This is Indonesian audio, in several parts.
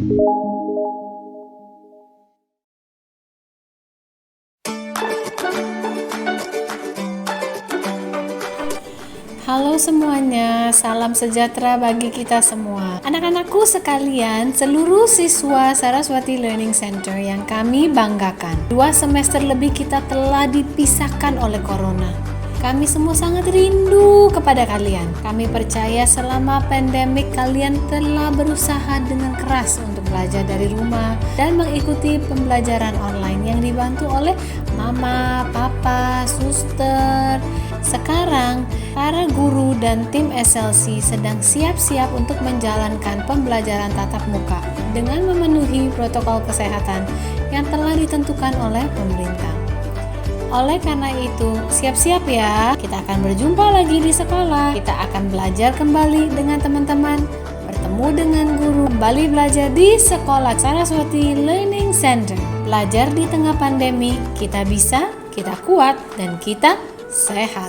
Halo semuanya, salam sejahtera bagi kita semua. Anak-anakku sekalian, seluruh siswa Saraswati Learning Center yang kami banggakan. 2 semester lebih kita telah dipisahkan oleh corona. Kami semua sangat rindu kepada kalian. Kami percaya selama pandemik kalian telah berusaha dengan keras untuk belajar dari rumah dan mengikuti pembelajaran online yang dibantu oleh mama, papa, suster. Sekarang, para guru dan tim SLC sedang siap-siap untuk menjalankan pembelajaran tatap muka dengan memenuhi protokol kesehatan yang telah ditentukan oleh pemerintah. Oleh karena itu, siap-siap ya, kita akan berjumpa lagi di sekolah. Kita akan belajar kembali dengan teman-teman, bertemu dengan guru, kembali belajar di sekolah Saraswati Learning Center. Belajar di tengah pandemi, kita bisa, kita kuat, dan kita sehat.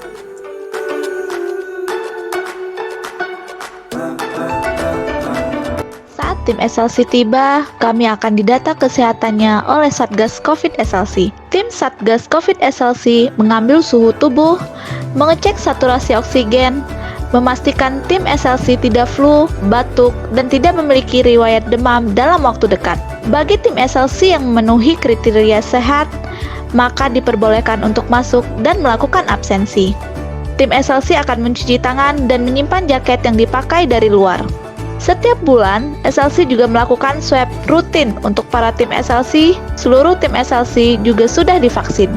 Saat tim SLC tiba, kami akan didata kesehatannya oleh Satgas COVID SLC. Tim Satgas COVID SLC mengambil suhu tubuh, mengecek saturasi oksigen, memastikan tim SLC tidak flu, batuk, dan tidak memiliki riwayat demam dalam waktu dekat. Bagi tim SLC yang memenuhi kriteria sehat, maka diperbolehkan untuk masuk dan melakukan absensi. Tim SLC akan mencuci tangan dan menyimpan jaket yang dipakai dari luar. Setiap bulan, SLC juga melakukan swab rutin untuk para tim SLC. Seluruh tim SLC juga sudah divaksin.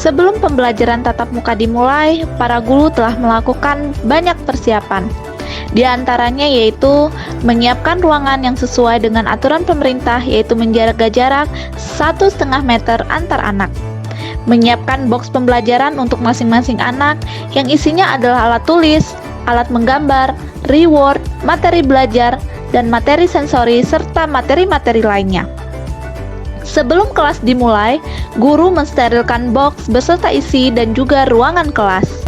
Sebelum pembelajaran tatap muka dimulai, para guru telah melakukan banyak persiapan. Di antaranya yaitu menyiapkan ruangan yang sesuai dengan aturan pemerintah, yaitu menjaga jarak 1,5 meter antar anak. Menyiapkan box pembelajaran untuk masing-masing anak yang isinya adalah alat tulis, alat menggambar, reward, materi belajar, dan materi sensori serta materi-materi lainnya. Sebelum kelas dimulai, guru mensterilkan box beserta isi dan juga ruangan kelas.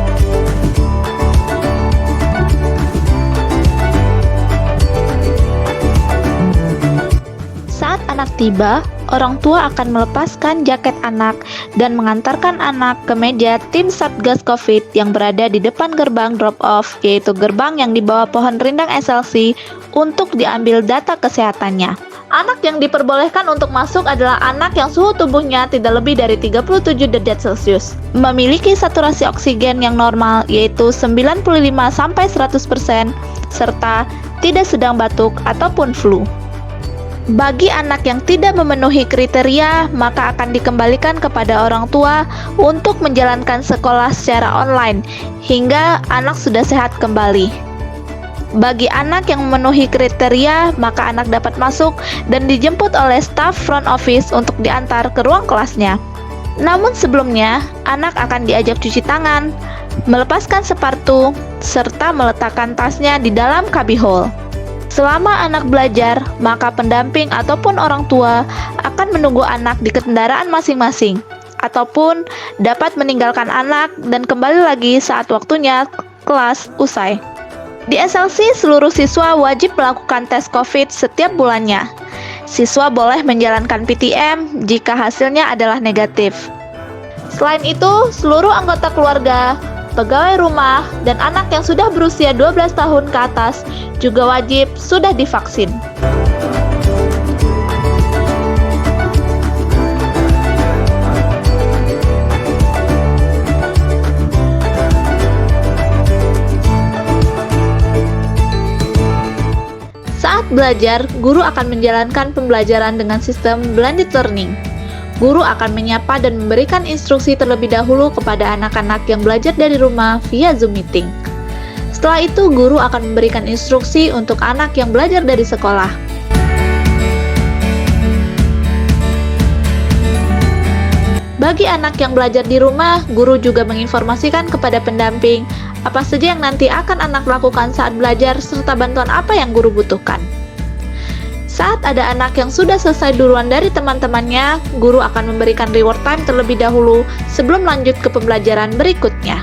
Saat anak tiba, orang tua akan melepaskan jaket anak dan mengantarkan anak ke meja tim Satgas COVID yang berada di depan gerbang drop-off, yaitu gerbang yang di bawah pohon rindang SLC untuk diambil data kesehatannya. Anak yang diperbolehkan untuk masuk adalah anak yang suhu tubuhnya tidak lebih dari 37 derajat Celcius, memiliki saturasi oksigen yang normal yaitu 95-100%, serta tidak sedang batuk ataupun flu. Bagi anak yang tidak memenuhi kriteria, maka akan dikembalikan kepada orang tua untuk menjalankan sekolah secara online hingga anak sudah sehat kembali. Bagi anak yang memenuhi kriteria, maka anak dapat masuk dan dijemput oleh staf front office untuk diantar ke ruang kelasnya. Namun sebelumnya, anak akan diajak cuci tangan, melepaskan sepatu, serta meletakkan tasnya di dalam cubbyhole. Selama anak belajar, maka pendamping ataupun orang tua akan menunggu anak di kendaraan masing-masing, ataupun dapat meninggalkan anak dan kembali lagi saat waktunya kelas usai. Di SLC, seluruh siswa wajib melakukan tes COVID setiap bulannya. Siswa boleh menjalankan PTM jika hasilnya adalah negatif. Selain itu, seluruh anggota keluarga, pegawai rumah, dan anak yang sudah berusia 12 tahun ke atas juga wajib sudah divaksin. Saat belajar, guru akan menjalankan pembelajaran dengan sistem blended learning. Guru akan menyapa dan memberikan instruksi terlebih dahulu kepada anak-anak yang belajar dari rumah via Zoom meeting. Setelah itu, guru akan memberikan instruksi untuk anak yang belajar dari sekolah. Bagi anak yang belajar di rumah, guru juga menginformasikan kepada pendamping apa saja yang nanti akan anak lakukan saat belajar serta bantuan apa yang guru butuhkan. Saat ada anak yang sudah selesai duluan dari teman-temannya, guru akan memberikan reward time terlebih dahulu sebelum lanjut ke pembelajaran berikutnya.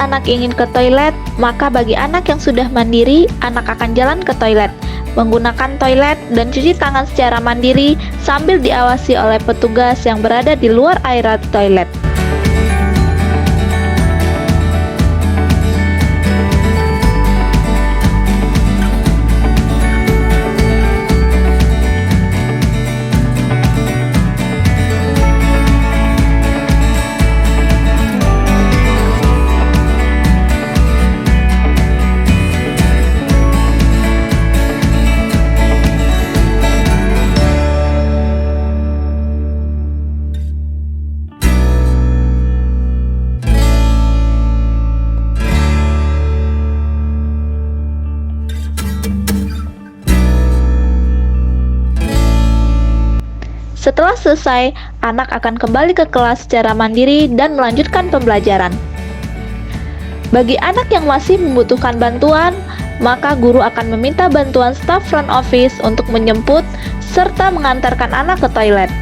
anak ingin ke toilet, maka bagi anak yang sudah mandiri, anak akan jalan ke toilet, menggunakan toilet dan cuci tangan secara mandiri sambil diawasi oleh petugas yang berada di luar area toilet. Setelah selesai, anak akan kembali ke kelas secara mandiri dan melanjutkan pembelajaran. Bagi anak yang masih membutuhkan bantuan, maka guru akan meminta bantuan staf front office untuk menjemput serta mengantarkan anak ke toilet.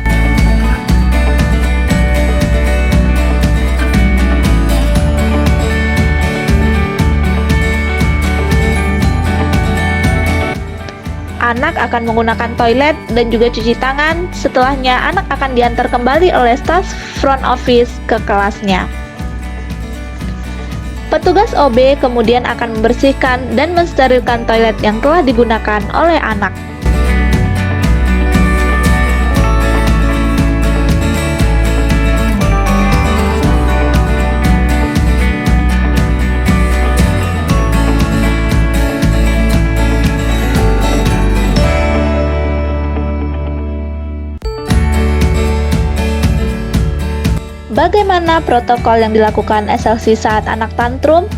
Anak akan menggunakan toilet dan juga cuci tangan. Setelahnya, anak akan diantar kembali oleh staf front office ke kelasnya. Petugas OB kemudian akan membersihkan dan mensterilkan toilet yang telah digunakan oleh anak. Bagaimana protokol yang dilakukan SLC saat anak tantrum?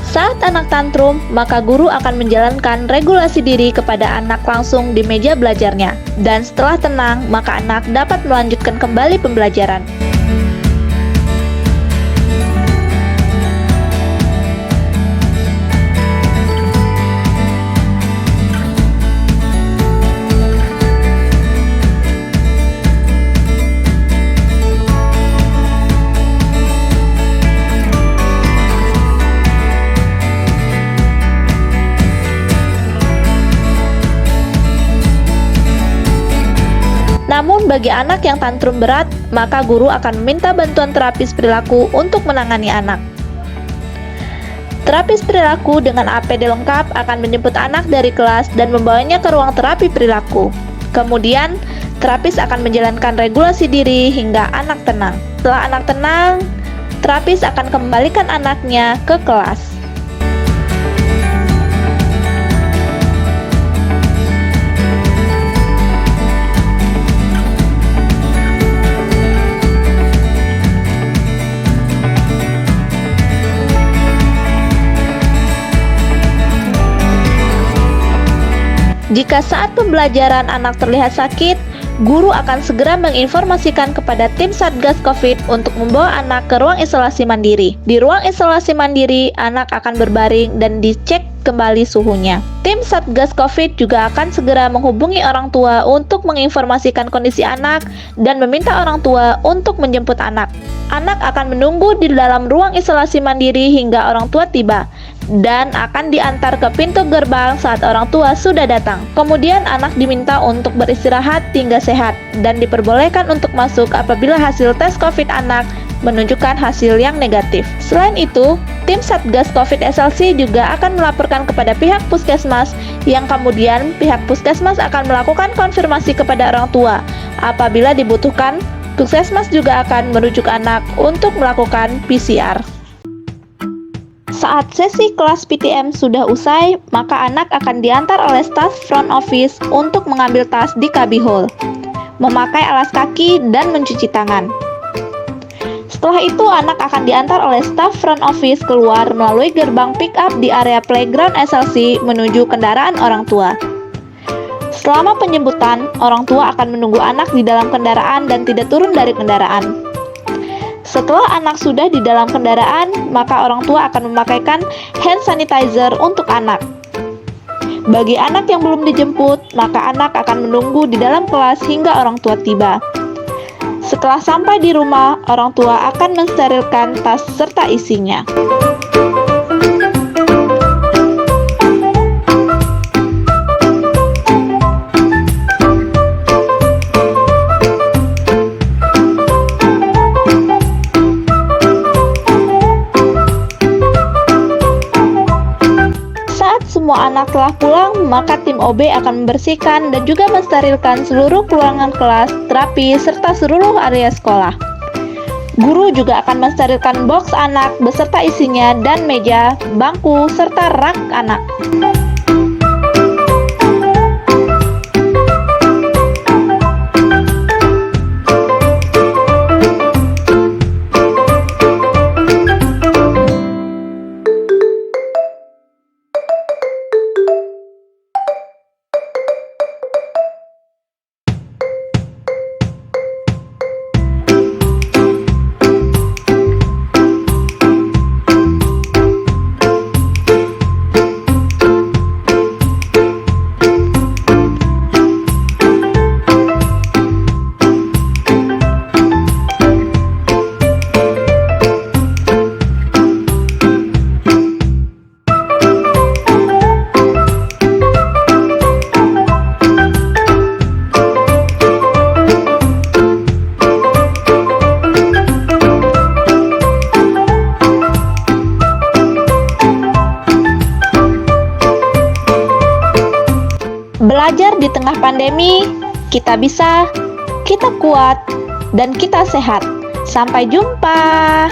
Saat anak tantrum, maka guru akan menjalankan regulasi diri kepada anak langsung di meja belajarnya. Dan setelah tenang, maka anak dapat melanjutkan kembali pembelajaran. Namun bagi anak yang tantrum berat, maka guru akan meminta bantuan terapis perilaku untuk menangani anak. Terapis perilaku dengan APD lengkap akan menjemput anak dari kelas dan membawanya ke ruang terapi perilaku. Kemudian, terapis akan menjalankan regulasi diri hingga anak tenang. Setelah anak tenang, terapis akan kembalikan anaknya ke kelas. Jika saat pembelajaran anak terlihat sakit, guru akan segera menginformasikan kepada tim Satgas COVID untuk membawa anak ke ruang isolasi mandiri. Di ruang isolasi mandiri, anak akan berbaring dan dicek kembali suhunya. Tim Satgas COVID juga akan segera menghubungi orang tua untuk menginformasikan kondisi anak dan meminta orang tua untuk menjemput anak. Anak akan menunggu di dalam ruang isolasi mandiri hingga orang tua tiba dan akan diantar ke pintu gerbang saat orang tua sudah datang. Kemudian anak diminta untuk beristirahat hingga sehat dan diperbolehkan untuk masuk apabila hasil tes COVID anak menunjukkan hasil yang negatif. Selain itu, tim Satgas COVID SLC juga akan melaporkan kepada pihak puskesmas yang kemudian pihak puskesmas akan melakukan konfirmasi kepada orang tua. Apabila dibutuhkan, puskesmas juga akan merujuk anak untuk melakukan PCR. Saat sesi kelas PTM sudah usai, maka anak akan diantar oleh staf front office untuk mengambil tas di cubby hole, memakai alas kaki, dan mencuci tangan. Setelah itu, anak akan diantar oleh staf front office keluar melalui gerbang pick up di area playground SLC menuju kendaraan orang tua. Selama penjemputan, orang tua akan menunggu anak di dalam kendaraan dan tidak turun dari kendaraan. Setelah anak sudah di dalam kendaraan, maka orang tua akan memakaikan hand sanitizer untuk anak. Bagi anak yang belum dijemput, maka anak akan menunggu di dalam kelas hingga orang tua tiba. Setelah sampai di rumah, orang tua akan mensterilkan tas serta isinya. Semua anak telah pulang, maka tim OB akan membersihkan dan juga mensterilkan seluruh ruangan kelas, terapi, serta seluruh area sekolah. Guru juga akan mensterilkan box anak beserta isinya dan meja, bangku, serta rak anak. Belajar di tengah pandemi, kita bisa, kita kuat, dan kita sehat. Sampai jumpa.